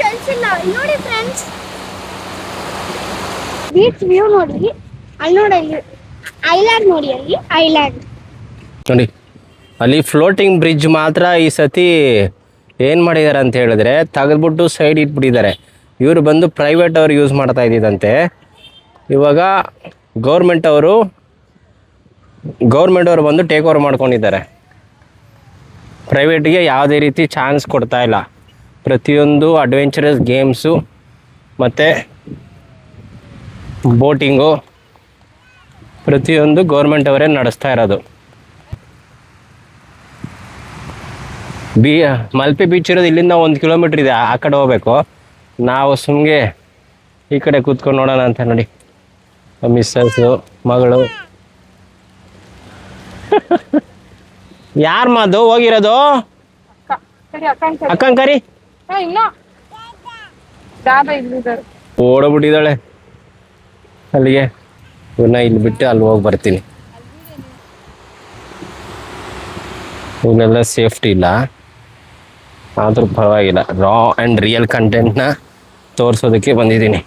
Shells ಇಲ್ಲ ನೋಡಿ friends. Beach view ನೋಡಿ, ಅಲ್ಲಿ ನೋಡಿ, ಅಲ್ಲಿ ಐಲ್ಯಾಂಡ್ ನೋಡಿ, ಅಲ್ಲಿ ಐಲ್ಯಾಂಡ್ ನೋಡಿ. ಅಲ್ಲಿ ಫ್ಲೋಟಿಂಗ್ ಬ್ರಿಡ್ಜ್ ಮಾತ್ರ ಈ ಸತಿ ಏನು ಮಾಡಿದ್ದಾರೆ ಅಂತ ಹೇಳಿದ್ರೆ ತೆಗೆದ್ಬಿಟ್ಟು ಸೈಡ್ ಇಟ್ಬಿಟ್ಟಿದ್ದಾರೆ. ಇವರು ಬಂದು ಪ್ರೈವೇಟ್ ಅವ್ರು ಯೂಸ್ ಮಾಡ್ತಾ ಇದ್ದಿದ್ದಂತೆ. ಇವಾಗ ಗೌರ್ಮೆಂಟ್ ಅವರು ಬಂದು ಟೇಕ್ ಓವರ್ ಮಾಡ್ಕೊಂಡಿದ್ದಾರೆ. ಪ್ರೈವೇಟ್ಗೆ ಯಾವುದೇ ರೀತಿ ಚಾನ್ಸ್ ಕೊಡ್ತಾ ಇಲ್ಲ. ಪ್ರತಿಯೊಂದು ಅಡ್ವೆಂಚರಸ್ ಗೇಮ್ಸು ಮತ್ತು ಬೋಟಿಂಗು ಪ್ರತಿಯೊಂದು ಗೌರ್ಮೆಂಟ್ ಅವರೇ ನಡೆಸ್ತಾ ಇರೋದು. ಮಲ್ಪೆ ಬೀಚ್ ಇರೋದು ಇಲ್ಲಿಂದ 1 ಕಿಲೋಮೀಟ್ರ್ ಇದೆ, ಆ ಕಡೆ ಹೋಗ್ಬೇಕು. ನಾವು ಸುಮ್ಮನೆ ಈ ಕಡೆ ಕೂತ್ಕೊಂಡು ನೋಡೋಣ ಅಂತ ನೋಡಿ. ಮಿಸ್ಸಸ್ಸು, ಮಗಳು. ಯಾರು ಮಾದು ಹೋಗಿರೋದು? ಅಕ್ಕಂಗ್ ಕರಿ. ಓಡಬಿಟ್ಟಿದ್ದಾಳೆ ಅಲ್ಲಿಗೆ. ಇವನ್ನ ಇಲ್ಲಿ ಬಿಟ್ಟು ಅಲ್ಲಿ ಹೋಗಿ ಬರ್ತೀನಿ. ಇವನ್ನೆಲ್ಲ ಸೇಫ್ಟಿ ಇಲ್ಲ, ಆದರೂ ಪರವಾಗಿಲ್ಲ. ರಾ ಆ್ಯಂಡ್ ರಿಯಲ್ ಕಂಟೆಂಟ್ನ ತೋರಿಸೋದಕ್ಕೆ ಬಂದಿದ್ದೀನಿ.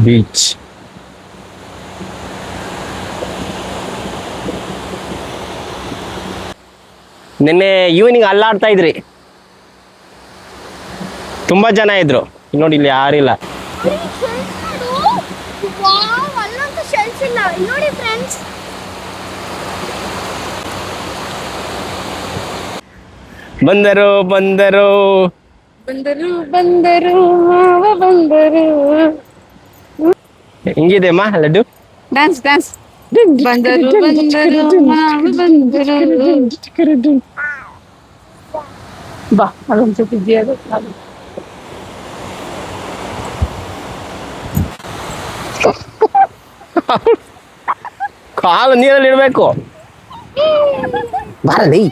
ಬೀಚ್ ನಿನ್ನೆ ಈವ್ನಿಂಗ್ ಅಲ್ಲಾಡ್ತಾ ಇದ್ರಿ, ತುಂಬ ಜನ ಇದ್ರು. ನೋಡಿ ಇಲ್ಲಿ ಯಾರಿಲ್ಲ. ಶೆಲ್ಸ್ ಇಲ್ಲ ನೋಡಿ ಫ್ರೆಂಡ್ಸ್. ಬಂದರು ಬಂದರು ಬಂದರು ಬಂದರು ಮಾವ ಬಂದರು. ಹೆಂಗಿದೆಮ್ಮ ಲಡ್ಡು? Dance dance. ಬಂದರು ಬಂದರು ಮಾವ ಬಂದರು. ಬಾ ಅದೊಂದ್ಸತಿ ಜಿಯಾಗ ಕಾಲು ನೀರಲ್ಲಿ ಇಡಬೇಕು. ಬರಲಿ.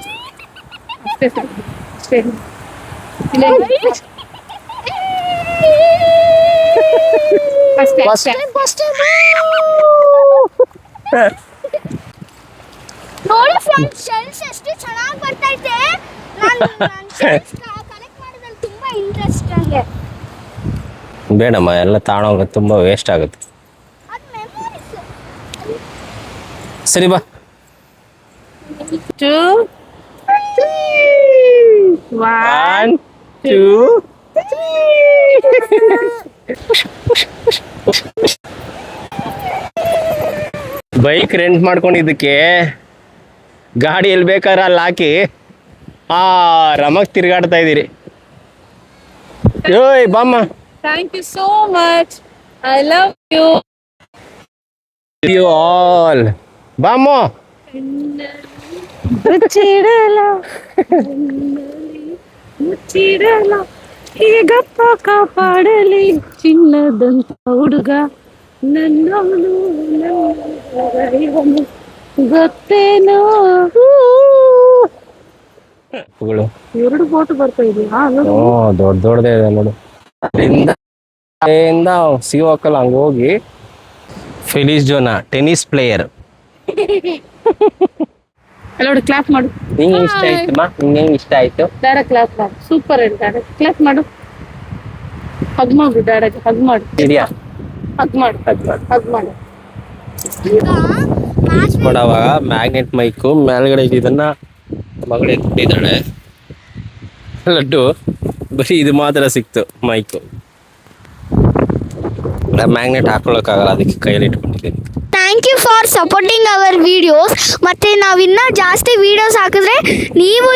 ನೋಡಿ ಫ್ರೆಂಡ್ಸ್, ಶೆಲ್ಸ್ ಎಷ್ಟು ಚೆನ್ನಾಗಿ ಬರ್ತೈತೆ. ಕಲೆಕ್ಟ್ ಮಾಡೋದ್ರಲ್ಲಿ ತುಂಬಾ ಇಂಟ್ರೆಸ್ಟ್ ನನಗೆ. ಬೇಡಮ್ಮ, ಎಲ್ಲ ತಾಣೋಗ ತುಂಬ ವೇಸ್ಟ್ ಆಗುತ್ತೆ. ಸರಿ ಬಾ. 2 1 2 ಬೈಕ್ ರೆಂಟ್ ಮಾಡ್ಕೊಂಡಿದ್ದಕ್ಕೆ ಗಾಡಿ ಎಲ್ಲಿ ಬೇಕಾದ್ರೆ ಅಲ್ಲಿ ಹಾಕಿ ಆರಾಮಾಗಿ ತಿರ್ಗಾಡ್ತಾ ಇದ್ದೀರಿ. ಯೋಯ್ ಬಾಮ್ಮ. Thank you so much. I love you. You all. ಬಾಮೋ. ಮುಚ್ಚಿಡಲ ಈಗಪ್ಪ ಕಾಪಾಡಲಿ ಚಿನ್ನದಂತ ಹುಡುಗ ನನ್ನವನು ಗೊತ್ತೇನೋ. 2 ಬೋಟ್ ಬರ್ತಾ ಇದೆಯಾ? ದೊಡ್ಡದೇ ಇದೆ ನೋಡು. ಅಲ್ಲಿಂದ ಸಿಗೋಕಲ್ಲ ಹಂಗ ಹೋಗಿ ಫಿಲಿಸ್ ಜೋನಾ ಟೆನ್ನಿಸ್ ಪ್ಲೇಯರ್. ನೋಡಿ ಕ್ಲಾಪ್ ಮಾಡು. ನಿಂಗೆ ಇಷ್ಟ ಆಯ್ತಮ್ಮ? ನಿಂಗೆ ಇಷ್ಟ ಆಯ್ತು? ಡ್ಯಾಡ ಕ್ಲಾಪ್ ಮಾಡು. ಸೂಪರ್ ಇದೆ ಡ್ಯಾಡ. ಕ್ಲಾಪ್ ಮಾಡು. ಹಗ್ ಮಾಡು ಡ್ಯಾಡಗೆ. ಹಗ್ ಮಾಡು. ಇದೆಯಾ? ಹಗ್ ಮಾಡು. ಹಗ್ ಮಾಡು. ಮಾಡವಾಗ ಮ್ಯಾಗ್ನೆಟ್ ಮೈಕು ಮೇಲ್ಗಡೆ ಇದನ್ನ ಮಗಳು ಎತ್ತಿದ್ದಾಳೆ. ಲಡ್ಡು ಬರೀ ಇದು ಮಾತ್ರ ಸಿಕ್ತು ಮೈಕು. ಮ್ಯಾಗ್ನೆಟ್ ಹಾಕೊಳ್ಳೋಕ್ಕಾಗಲ್ಲ, ಅದಕ್ಕೆ ಕೈಯಲ್ಲಿ ಇಟ್ಕೊಂಡಿದ್ದೀನಿ. Thank you for supporting our videos. ಮತ್ತು ನಾವು ಇನ್ನೂ ಜಾಸ್ತಿ ವೀಡಿಯೋಸ್ ಹಾಕಿದ್ರೆ ನೀವು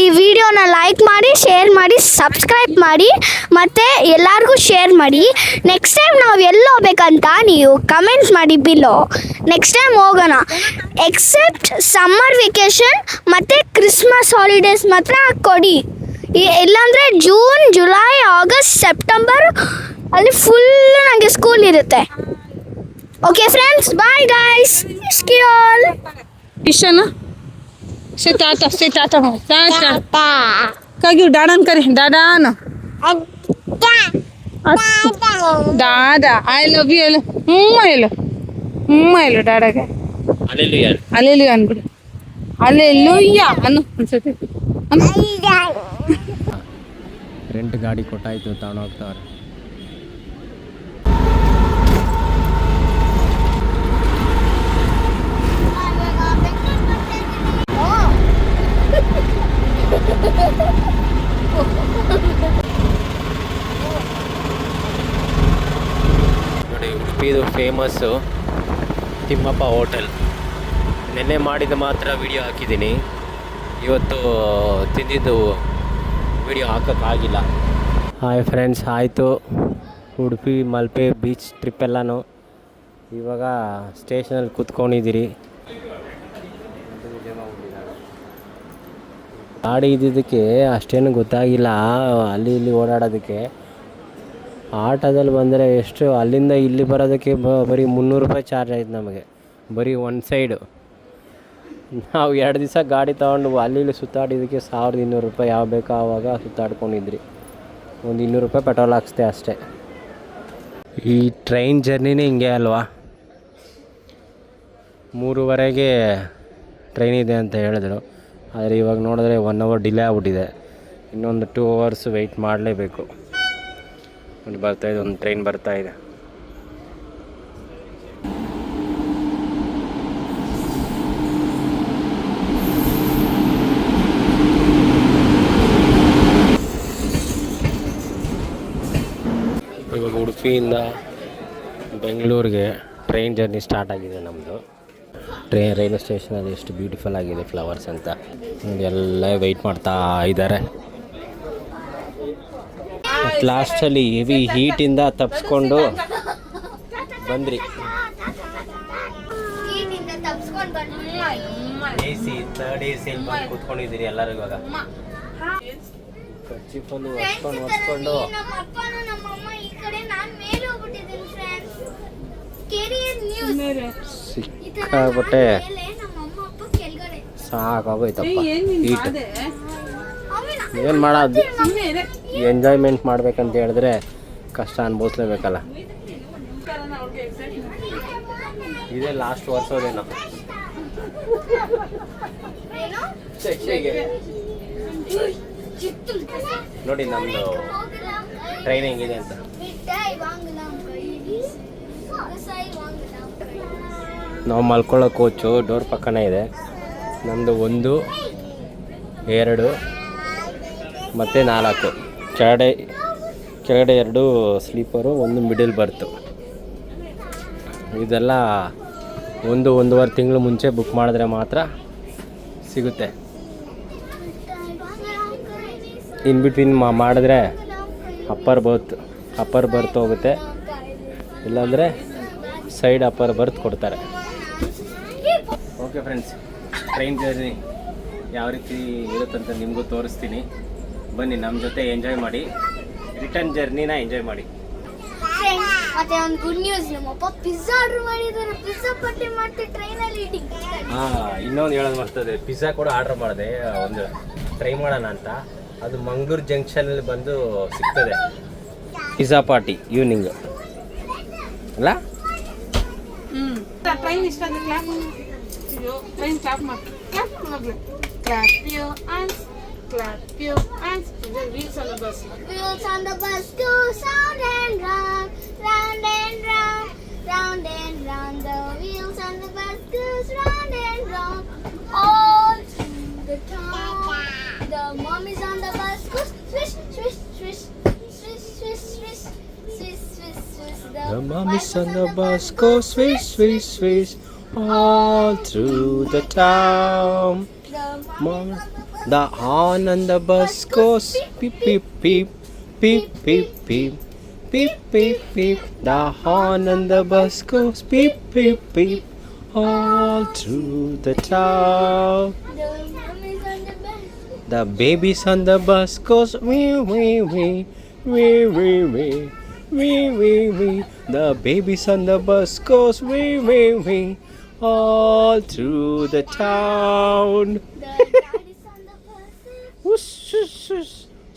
ಈ ವಿಡಿಯೋನ ಲೈಕ್ ಮಾಡಿ, ಶೇರ್ ಮಾಡಿ, ಸಬ್ಸ್ಕ್ರೈಬ್ ಮಾಡಿ ಮತ್ತು ಎಲ್ಲರಿಗೂ ಶೇರ್ ಮಾಡಿ. ನೆಕ್ಸ್ಟ್ ಟೈಮ್ ನಾವು ಎಲ್ಲಿ ಹೋಗ್ಬೇಕಂತ ನೀವು ಕಮೆಂಟ್ಸ್ ಮಾಡಿ ಬಿಲೋ. ನೆಕ್ಸ್ಟ್ ಟೈಮ್ ಹೋಗೋಣ. ಎಕ್ಸೆಪ್ಟ್ ಸಮ್ಮರ್ ವೆಕೇಷನ್ ಮತ್ತು ಕ್ರಿಸ್ಮಸ್ ಹಾಲಿಡೇಸ್ ಮಾತ್ರ ಕೊಡಿ. ಇಲ್ಲಾಂದರೆ ಜೂನ್, ಜುಲೈ, ಆಗಸ್ಟ್, ಸೆಪ್ಟೆಂಬರ್ ಅಲ್ಲಿ ಫುಲ್ ನನಗೆ ಸ್ಕೂಲ್ ಇರುತ್ತೆ. Okay friends, bye guys. Miss you all. Kishan से टाटा टाटा कगियो डाडन करे डाडान दादा I love you hello hello डाडा के हालेलुया हालेलुया अनबिಡು Hallelujah ಅನ್ನು ಅನ್ಸುತ್ತೆ. ರೆಂಟ್ ಗಾಡಿ ಕೊಟ್ಟಾಯ್ತು ತಗೊಂಡೋಗ್ತಾವ್ರೆ. ನೋಡಿ ಉಡುಪಿದು ಫೇಮಸ್ಸು ತಿಮ್ಮಪ್ಪ ಹೋಟೆಲ್. ನೆನ್ನೆ ಮಾಡಿದ ಮಾತ್ರ ವಿಡಿಯೋ ಹಾಕಿದ್ದೀನಿ, ಇವತ್ತು ತಿಂದಿದ್ದು ವಿಡಿಯೋ ಹಾಕೋಕ್ಕಾಗಿಲ್ಲ. ಹಾಯ್ ಫ್ರೆಂಡ್ಸ್, ಆಯಿತು ಉಡುಪಿ ಮಲ್ಪೆ ಬೀಚ್ ಟ್ರಿಪ್ ಎಲ್ಲನೂ. ಇವಾಗ ಸ್ಟೇಷನಲ್ಲಿ ಕೂತ್ಕೊಂಡಿದ್ದೀರಿ. ಗಾಡಿ ಇದ್ದಿದ್ದಕ್ಕೆ ಅಷ್ಟೇನು ಗೊತ್ತಾಗಿಲ್ಲ ಅಲ್ಲಿ ಇಲ್ಲಿ ಓಡಾಡೋದಕ್ಕೆ. ಆಟೋದಲ್ಲಿ ಬಂದರೆ ಎಷ್ಟು ಅಲ್ಲಿಂದ ಇಲ್ಲಿ ಬರೋದಕ್ಕೆ ಬರೀ 300 ರೂಪಾಯಿ ಚಾರ್ಜ್ ಆಯ್ತು ನಮಗೆ, ಬರೀ ಒನ್ ಸೈಡು. ನಾವು 2 ದಿವಸ ಗಾಡಿ ತೊಗೊಂಡು ಅಲ್ಲಿ ಇಲ್ಲಿ ಸುತ್ತಾಡಿದ್ದಕ್ಕೆ 1200 ರೂಪಾಯಿ. ಯಾವ ಬೇಕೋ ಆವಾಗ ಸುತ್ತಾಡ್ಕೊಂಡಿದ್ರಿ. ಒಂದು 200 ರೂಪಾಯಿ ಪೆಟ್ರೋಲ್ ಹಾಕ್ಸ್ದೆ ಅಷ್ಟೇ. ಈ ಟ್ರೈನ್ ಜರ್ನಿನೇ ಹಿಂಗೆ ಅಲ್ವಾ, 3:30ಗೆ ಟ್ರೈನ್ ಇದೆ ಅಂತ ಹೇಳಿದ್ರು. ಆದರೆ ಇವಾಗ ನೋಡಿದ್ರೆ 1 ಅವರ್ ಡಿಲೇ ಆಗ್ಬಿಟ್ಟಿದೆ. ಇನ್ನೊಂದು 2 ಅವರ್ಸ್ ವೆಯ್ಟ್ ಮಾಡಲೇಬೇಕು. ನೋಡಿ ಬರ್ತಾಯಿದೆ, ಒಂದು ಟ್ರೈನ್ ಬರ್ತಾಯಿದೆ. ಇವಾಗ ಉಡುಪಿಯಿಂದ ಬೆಂಗಳೂರಿಗೆ ಟ್ರೈನ್ ಜರ್ನಿ ಸ್ಟಾರ್ಟ್ ಆಗಿದೆ ನಮ್ಮದು. ರೈಲ್ವೆ ಸ್ಟೇಷನಲ್ಲಿ ಎಷ್ಟು ಬ್ಯೂಟಿಫುಲ್ ಆಗಿದೆ ಫ್ಲವರ್ಸ್ ಅಂತ ನೋಡಿ, ಎಲ್ಲ ವೆಯ್ಟ್ ಮಾಡ್ತಾ ಇದ್ದಾರೆ. ಲಾಸ್ಟಲ್ಲಿ ಹೆವಿ ಹೀಟಿಂದ ತಪ್ಪಿಸ್ಕೊಂಡು ಬಂದ್ರಿ. AC 3rd AC ಬಂದು ಕೂತ್ಕೊಂಡಿದ್ದೀರಿ ಎಲ್ಲರೂ. ಇವಾಗ ಕಚ್ಚಿಫಲ್ಲಿ ಒರ್ಸ್ಕೊಂಡು ಸಿಕ್ಕಾಬಿಟ್ಟೆ ಸಾಕಾಗೋಯ್ತಪ್ಪ ಹೀಟ್. ಏನು ಮಾಡೋದು, ಎಂಜಾಯ್ಮೆಂಟ್ ಮಾಡ್ಬೇಕಂತ ಹೇಳಿದ್ರೆ ಕಷ್ಟ ಅನ್ಭವಿಸ್ಲೇಬೇಕಲ್ಲ. ಇದೇ ಲಾಸ್ಟ್ ವರ್ಷದೇನೋ ನೋಡಿ ನಮ್ಮದು ಟ್ರೈನ್ ಹೆಂಗಿದೆ ಅಂತ. ನಾವು ಮಲ್ಕೊಳ್ಳೋ ಕೋಚು ಡೋರ್ ಪಕ್ಕನೇ ಇದೆ. ನಮ್ಮದು 1, 2 ಮತ್ತು 4 ಕೆಳಗಡೆ 2 ಸ್ಲೀಪರು, 1 ಮಿಡಲ್ ಬರ್ತು. ಇದೆಲ್ಲ 1-1.5 ತಿಂಗಳು ಮುಂಚೆ ಬುಕ್ ಮಾಡಿದ್ರೆ ಮಾತ್ರ ಸಿಗುತ್ತೆ. ಇನ್ ಬಿಟ್ವೀನ್ ಮಾಡಿದ್ರೆ ಅಪ್ಪರ್ ಬರ್ತ್ ಹೋಗುತ್ತೆ, ಇಲ್ಲಾಂದರೆ ಸೈಡ್ ಅಪ್ಪರ್ ಬರ್ತ್ ಕೊಡ್ತಾರೆ. ಓಕೆ ಫ್ರೆಂಡ್ಸ್, ಟ್ರೈನ್ ಜರ್ನಿ ಯಾವ ರೀತಿ ಇರುತ್ತಂತ ನಿಮಗೂ ತೋರಿಸ್ತೀನಿ. ಬನ್ನಿ ನಮ್ಮ ಜೊತೆ ಎಂಜಾಯ್ ಮಾಡಿ, ರಿಟರ್ನ್ ಜರ್ನಿನ ಎಂಜಾಯ್ ಮಾಡಿ. ಮತ್ತೆ ಒಂದು ಗುಡ್ ನ್ಯೂಸ್, ನಮ್ಮಪ್ಪ ಪಿಜ್ಜಾ ಆರ್ಡರ್ ಮಾಡಿದ್ದಾರೆ. ಪಿಜ್ಜಾ ಪಟ್ಟಿ ಮಾಡ್ತೀವಿ ಟ್ರೈನಲ್ಲಿ. ಇನ್ನೊಂದು ಹೇಳೋದು ಬರ್ತದೆ, ಪಿಜ್ಜಾ ಕೂಡ ಆರ್ಡರ್ ಮಾಡಿದೆ, ಒಂದು ಟ್ರೈ ಮಾಡೋಣ ಅಂತ. ಅದು ಮಂಗಳೂರು ಜಂಕ್ಷನಲ್ಲಿ ಬಂದು ಸಿಗ್ತದೆ, ಪಿಜ್ಜಾ ಪಾರ್ಟಿ ಈವ್ನಿಂಗ್ ಅಲ್ಲ. ಟ್ರೈನ್ ಇಷ್ಟ ಆದ್ರೆ ಕ್ಲಾಪ್ ಟ್ರೈನ್ ಕ್ಲಾಪ್ ಮಾಡಿ clap your hands, clap your hands. The wheels on the bus. Wheels on the bus go round and round, round and round, round and round. The wheels on the bus goes round and round, all through the town. The mommies on the bus go swish, swish, swish, swish, swish, swish, swish, swish, swish. The mummies on the bus go swish, swish, swish, all through the town. The horn on the bus goes beep, beep, beep, beep, beep, beep, beep, beep, beep. The horn on the bus goes beep, beep, beep, all through the town. The mommies on the bus. The babies on the bus goes wee, wee, wee, wee, wee, wee, wee, wee, wee. The babies on the bus goes wee, wee, wee, all through the town. The daddies on the bus. Whoosh, shush, shush,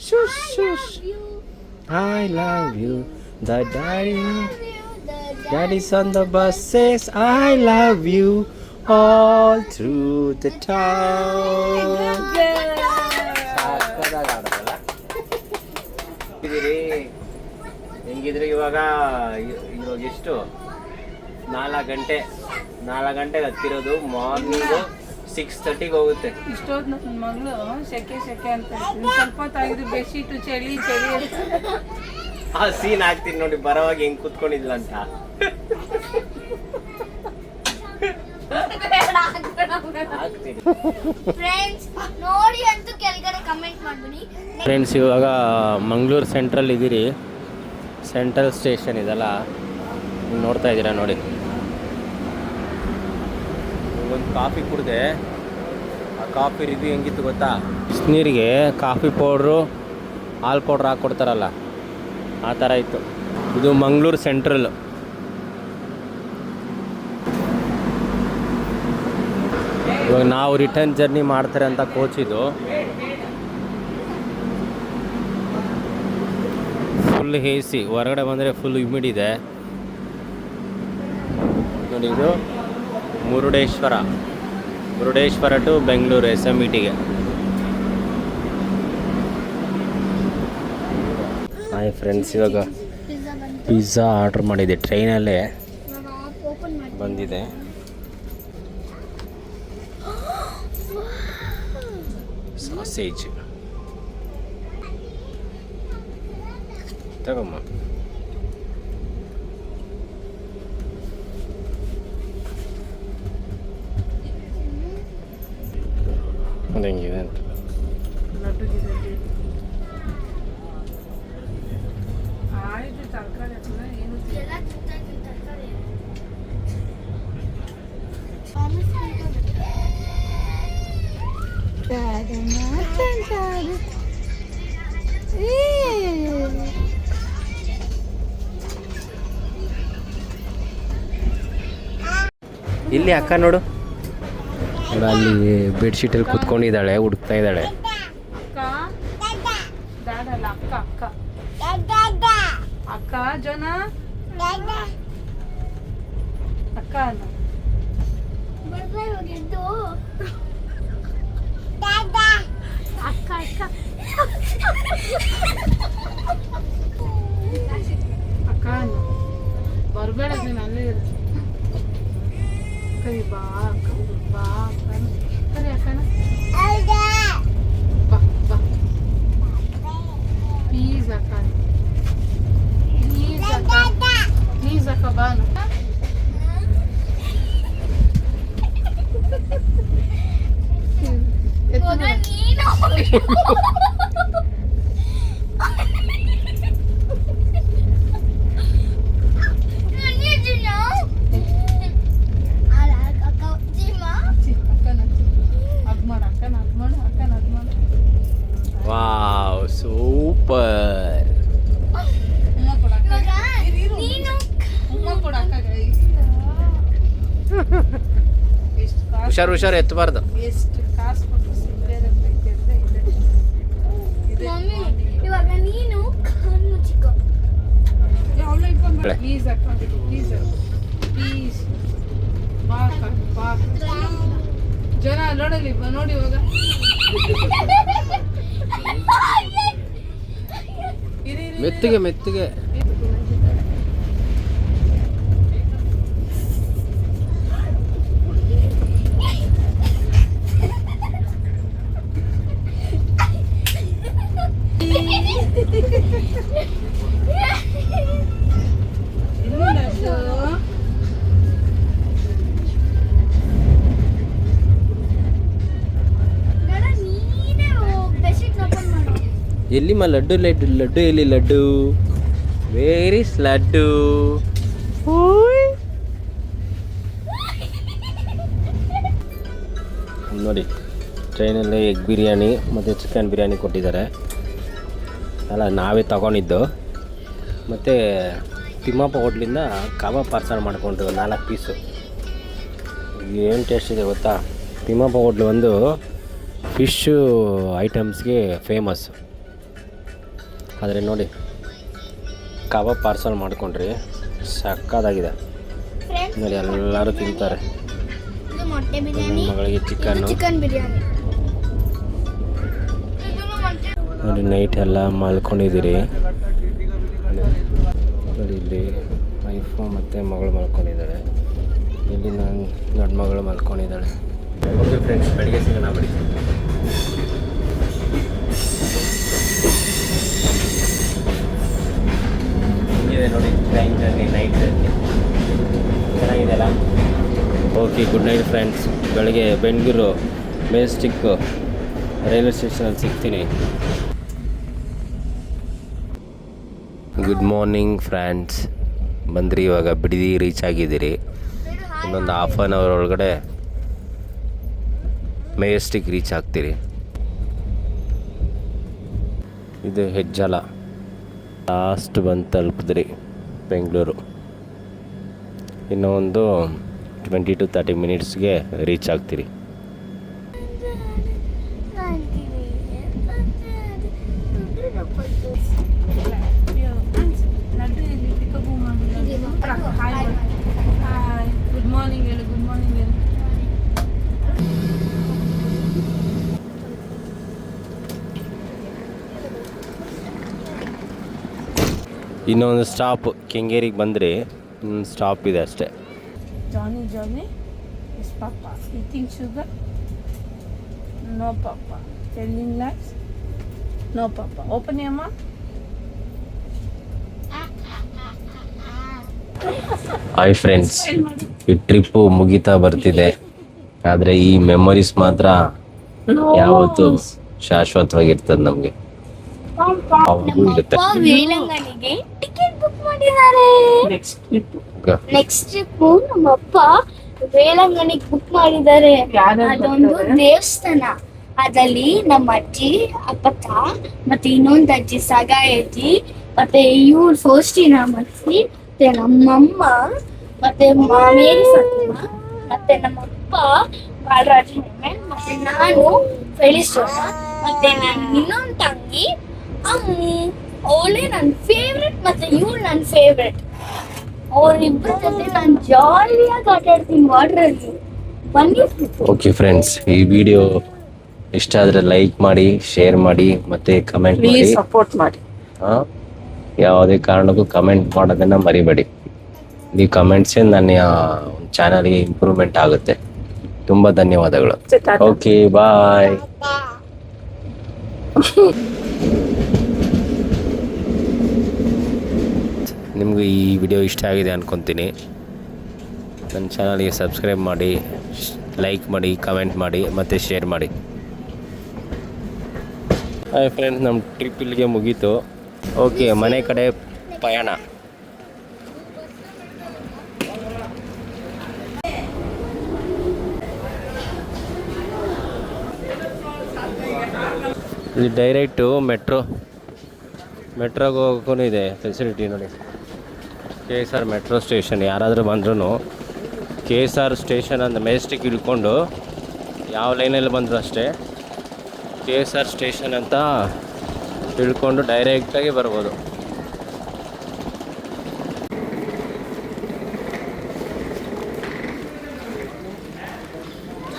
shush, shush. You I love you. The love you. The daddies on the bus says I love you all through the town. ಸಕ್ಕತ್ತಾಗಿ ಆಡೋದಲ್ಲ ಇದೀರಿ ಹೆಂಗಿದ್ರೆ ಇವಾಗ ಎಷ್ಟು 4 ಗಂಟೆಗೆ ಹತ್ತಿರೋದು. Morning 6:30ಗೆ ಹೋಗುತ್ತೆ. ಇಷ್ಟೊತ್ತು ನನ್ನ ಮಗಳು ಸೆಕೆ ಅಂತ ಸ್ವಲ್ಪ ಹೊತ್ತಾಗಿದ್ದು ಬೆಡ್ಶೀಟು ಚಳಿ ಆ ಸೀನ್ ಹಾಕ್ತೀನಿ ನೋಡಿ, ಬರೋವಾಗ ಹೆಂಗ್ ಕೂತ್ಕೊಂಡಿದ್ಲ ಅಂತ. ಫ್ರೆಂಡ್ಸ್ ಇವಾಗ ಮಂಗಳೂರು ಸೆಂಟ್ರಲ್ ಇದ್ದೀರಿ. ಸೆಂಟ್ರಲ್ ಸ್ಟೇಷನ್ ಇದೆಲ್ಲ ನೋಡ್ತಾ ಇದ್ದೀರಾ ನೋಡಿ. ಒಂದು ಕಾಫಿ ಕುಡಿದೆ. ಆ ಕಾಫಿ ರಿವ್ಯೂ ಹೆಂಗಿತ್ತು ಗೊತ್ತಾ? ಬಿಸಿನೀರಿಗೆ ಕಾಫಿ ಪೌಡ್ರು ಹಾಲು ಪೌಡ್ರ್ ಹಾಕ್ಕೊಡ್ತಾರಲ್ಲ ಆ ಥರ ಇತ್ತು. ಇದು ಮಂಗಳೂರು ಸೆಂಟ್ರಲ್. ಇವಾಗ ನಾವು ರಿಟರ್ನ್ ಜರ್ನಿ ಮಾಡ್ತಾರೆ ಅಂತ ಕೋಚ್ ಇದು. ಫುಲ್ ಹೇಸಿ, ಹೊರಗಡೆ ಬಂದರೆ ಫುಲ್ ಹ್ಯೂಮಿಡ್ ಇದೆ ನೋಡಿ. ಇದು ಮುರುಡೇಶ್ವರ ಟು ಬೆಂಗಳೂರು SMETಗೆ. ಹಾಯ್ ಫ್ರೆಂಡ್ಸ್, ಇವಾಗ ಪಿಜ್ಜಾ ಆರ್ಡ್ರ್ ಮಾಡಿದ್ದೆ, ಟ್ರೈನಲ್ಲೇ ಬಂದಿದೆ. ಸಾಸೇಜ್ ತಗೊಮ್ಮ. ಅದು ಹೆಂಗಿದೆ ಅಂತ ಆಯ್ತು. ತರಕಾರಿ ಏನು ಇಲ್ಲಿ ಅಕ್ಕ ನೋಡು, ಅಲ್ಲಿ ಬೆಡ್ಶೀಟಲ್ಲಿ ಕುತ್ಕೊಂಡಿದ್ದಾಳೆ, ಹುಡುಕ್ತಾ ಇದ್ದಾಳೆ. ಅಕ್ಕ ಜನ ಅಕ್ಕ ಅಕ್ಕ ಬರ್ಬೇಡ, ನೀನು ಅಲ್ಲೇ ಇರು. ಕರಿ ಬಾ ಅಕ್ಕ, ಬಾ ಅಕ್ಕ, ಕರಿ ಅಕ್ಕನ, ಬಾ ಬಾ ಪ್ಲೀಸ್ ಅಕ್ಕ, ಪ್ಲೀಸ್ ಅಕ್ಕ ಬಾನು. Wow, super. ಹುಷಾರು ಎತ್ತಬಾರ್ದು. ಎಷ್ಟು ಕಾಸು ಕೊಟ್ಟು ಸಿಗ್ಬೇರೆ ಇವಾಗ ನೀನು ಪ್ಲೀಸ್ ಅಕ್ಕ, ಪ್ಲೀಸ್ ಪ್ಲೀಸ್ ಬಾ ಅಕ್ಕ, ಬಾ ಜನ ನೋಡಲಿ, ನೋಡಿ ಇವಾಗ ಮೆತ್ತಗೆ ಎಲ್ಲಿ ಲಡ್ಡು ಎಲ್ಲಿ ಲಡ್ಡು, ವೇರ್ ಇಸ್ ಲಡ್ಡು? ನೋಡಿ, ಟ್ರೈನಲ್ಲಿ ಎಗ್ ಬಿರಿಯಾನಿ ಮತ್ತು ಚಿಕನ್ ಬಿರಿಯಾನಿ ಕೊಟ್ಟಿದ್ದಾರೆ. ಅಲ್ಲ, ನಾವೇ ತಗೊಂಡಿದ್ದು. ಮತ್ತು ತಿಮ್ಮಪ್ಪ ಹೋಟ್ಲಿಂದ ಕಬಾಬ್ ಪಾರ್ಸಲ್ ಮಾಡಿಕೊಂಡ್ರು 4 ಪೀಸು. ಏನು ಟೇಸ್ಟ್ ಇದೆ ಗೊತ್ತಾ? ತಿಮ್ಮಪ್ಪ ಹೋಟ್ಲು ಒಂದು ಫಿಶ್ಶು ಐಟಮ್ಸ್ಗೆ ಫೇಮಸ್. ಆದರೆ ನೋಡಿ, ಕಬಾಬ್ ಪಾರ್ಸಲ್ ಮಾಡ್ಕೊಂಡ್ರಿ, ಸಕ್ಕತ್ತಾಗಿದೆ ನೋಡಿ, ಎಲ್ಲರೂ ತಿಂತಾರೆ. ಮೊಟ್ಟೆ ನನ್ನ ಬಿರಿಯಾನಿ, ಮಗಳಿಗೆ ಚಿಕನ್ನು. ಚಿಕನ್ ಬಿರಿಯಾನಿ. ನೋಡಿ ನೈಟ್ ಎಲ್ಲ ಮಲ್ಕೊಂಡಿದ್ದೀರಿ. ನೋಡಿ ಇಲ್ಲಿ ವೈಫು ಮತ್ತು ಮಗಳು ಮಲ್ಕೊಂಡಿದ್ದಾಳೆ. ಇಲ್ಲಿ ನಾನು ದೊಡ್ಡ ಮಗಳು ಮಲ್ಕೊಂಡಿದ್ದಾಳೆ. ಓಕೆ ಫ್ರೆಂಡ್ಸ್, ಬೆಳಿಗ್ಗೆ ಸಿಗೋಣ ಬಿಡಿ. ಇದೆ ನೋಡಿ ಟ್ರೈನ್ ಜರ್ನಿ, ನೈಟ್ ಜರ್ನಿ ಚೆನ್ನಾಗಿದೆಯಲ್ಲ. Okay, good night friends. ಬೆಳಗ್ಗೆ ಬೆಂಗಳೂರು ಮೆಜೆಸ್ಟಿಕ್ ರೈಲ್ವೆ ಸ್ಟೇಷನಲ್ಲಿ ಸಿಗ್ತೀನಿ. Good morning friends. ಬಂದ್ರಿ, ಇವಾಗ ಬಿಡದಿ ರೀಚ್ ಆಗಿದ್ದೀರಿ. ಇನ್ನೊಂದು ಹಾಫ್ ಆನ್ ಅವರ್ ಒಳಗಡೆ ಮೆಜೆಸ್ಟಿಕ್ ರೀಚ್ ಆಗ್ತೀರಿ. ಇದು ಹೆಜ್ಜಾಲ ಲಾಸ್ಟ್ ಬಂದು ತಲುಪಿದ್ರಿ ಬೆಂಗಳೂರು. ಇನ್ನೂ ಒಂದು 20 to 30 ಮಿನಿಟ್ಸ್ಗೆ ರೀಚ್ ಆಗ್ತೀರಿ. ಗುಡ್ ಮಾರ್ನಿಂಗ್ ಹೇಳು, ಗುಡ್ ಮಾರ್ನಿಂಗ್ ಹೇಳು. ಇನ್ನೊಂದು ಸ್ಟಾಪ್ ಕೆಂಗೇರಿಗೆ ಬಂದರೆ ಇನ್ನೊಂದು ಸ್ಟಾಪ್ ಇದೆ ಅಷ್ಟೇ. Johnny, is Papa eating sugar? No, Papa. Telling lies? No, Papa. Open your mouth. Hi friends, ಈ ಟ್ರಿಪ್ಪು ಮುಗಿತಾ ಬರ್ತಿದೆ. ಆದರೆ ಈ ಮೆಮೊರೀಸ್ ಮಾತ್ರ ಯಾವತ್ತೂ ಶಾಶ್ವತವಾಗಿರ್ತದೆ ನಮಗೆ. ಇರುತ್ತೆ. ವೇಳಂಗಣಿಗೆ ಟಿಕೆಟ್ ಬುಕ್ ಮಾಡಿದ್ದಾರೆ. ನೆಕ್ಸ್ಟ್ ಟ್ರಿಪ್ ನಮ್ಮಪ್ಪ ವೇಳಂಗಣಿಗೆ ಬುಕ್ ಮಾಡಿದ್ದಾರೆ. ಅದೊಂದು ದೇವಸ್ಥಾನ. ಅದಲ್ಲಿ ನಮ್ಮ ಅಜ್ಜಿ ಅಪ್ಪತ್ತ ಮತ್ತೆ ಇನ್ನೊಂದು ಅಜ್ಜಿ ಸಗಾಯಜ್ಜಿ ಮತ್ತೆ ಇವ್ರು ಫೌಸ್ಟಿನಾ ಮತ್ಸಿ ಮತ್ತೆ ನಮ್ಮಮ್ಮ ಮತ್ತೆ ಮೇರಿ ಫಾತಿಮಾ ಮತ್ತೆ ನಮ್ಮಪ್ಪ ಬಾಲರಾಜ ಮತ್ತೆ ನಾನು ಫೆಲಿಸೋನ ಮತ್ತೆ ನನ್ನ ಇನ್ನೊಂದು ತಂಗಿ ಅಮ್ಮು. ಅವಳೇ ನನ್ನ ಫೇವ್ರೆಟ್ ಮತ್ತೆ ಇವಳು ನನ್ನ ಫೇವ್ರೆಟ್. ಅವರಿಬ್ಬರ ಜೊತೆ ನಾನು ಜಾಲಿಯಾಗಿ ಆಟ ಆಡ್ತೀನಿ ವಾಟ್ರಲ್ಲಿ. ಬನ್ನಿ. ಓಕೆ ಫ್ರೆಂಡ್ಸ್, ಈ ವಿಡಿಯೋ ಇಷ್ಟ ಆದರೆ ಲೈಕ್ ಮಾಡಿ, ಶೇರ್ ಮಾಡಿ ಮತ್ತು ಕಮೆಂಟ್ ಮಾಡಿ. ಸಪೋರ್ಟ್ ಮಾಡಿ. ಯಾವುದೇ ಕಾರಣಕ್ಕೂ ಕಮೆಂಟ್ ಮಾಡೋದನ್ನು ಮರಿಬೇಡಿ. ಈ ಕಮೆಂಟ್ಸೇ ನನ್ನ ಚಾನಲ್ಗೆ ಇಂಪ್ರೂವ್ಮೆಂಟ್ ಆಗುತ್ತೆ. ತುಂಬ ಧನ್ಯವಾದಗಳು. ಓಕೆ, ಬಾಯ್. ನಿಮಗೂ ಈ ವಿಡಿಯೋ ಇಷ್ಟ ಆಗಿದೆ ಅಂದ್ಕೊತೀನಿ. ನನ್ನ ಚಾನಲ್ಗೆ ಸಬ್ಸ್ಕ್ರೈಬ್ ಮಾಡಿ, ಲೈಕ್ ಮಾಡಿ, ಕಮೆಂಟ್ ಮಾಡಿ ಮತ್ತು ಶೇರ್ ಮಾಡಿ. ಹಾಯ್ ಫ್ರೆಂಡ್ಸ್, ನಮ್ಮ ಟ್ರಿಪ್ ಇಲ್ಲಿಗೆ ಮುಗೀತು. ಓಕೆ, ಮನೆ ಕಡೆ ಪಯಣ. ಇಲ್ಲಿ ಡೈರೆಕ್ಟು ಮೆಟ್ರೋಗೆ ಹೋಗೋಕ್ಕೂ ಇದೆ ಫೆಸಿಲಿಟಿ. ನೋಡಿ, KSR ಮೆಟ್ರೋ ಸ್ಟೇಷನ್. ಯಾರಾದರೂ ಬಂದ್ರೂ KSR ಸ್ಟೇಷನ್ ಅಂತ ಮೆಜೆಸ್ಟಿಕ್ ಇಳ್ಕೊಂಡು ಯಾವ ಲೈನಲ್ಲಿ ಬಂದರೂ ಅಷ್ಟೇ KSR ಸ್ಟೇಷನ್ ಅಂತ ತಿಳ್ಕೊಂಡು ಡೈರೆಕ್ಟಾಗಿ ಬರ್ಬೋದು.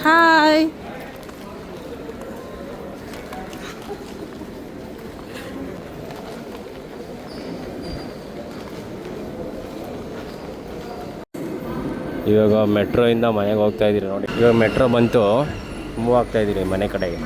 ಹಾಯ್. ಇವಾಗ ಮೆಟ್ರೋಯಿಂದ ಮನೆಗೆ ಹೋಗ್ತಾ ಇದ್ದೀರಿ. ನೋಡಿ, ಇವಾಗ ಮೆಟ್ರೋ ಬಂತು, ಮೂವ್ ಆಗ್ತಾ ಇದ್ದೀರಿ ಮನೆ ಕಡೆಗೆ.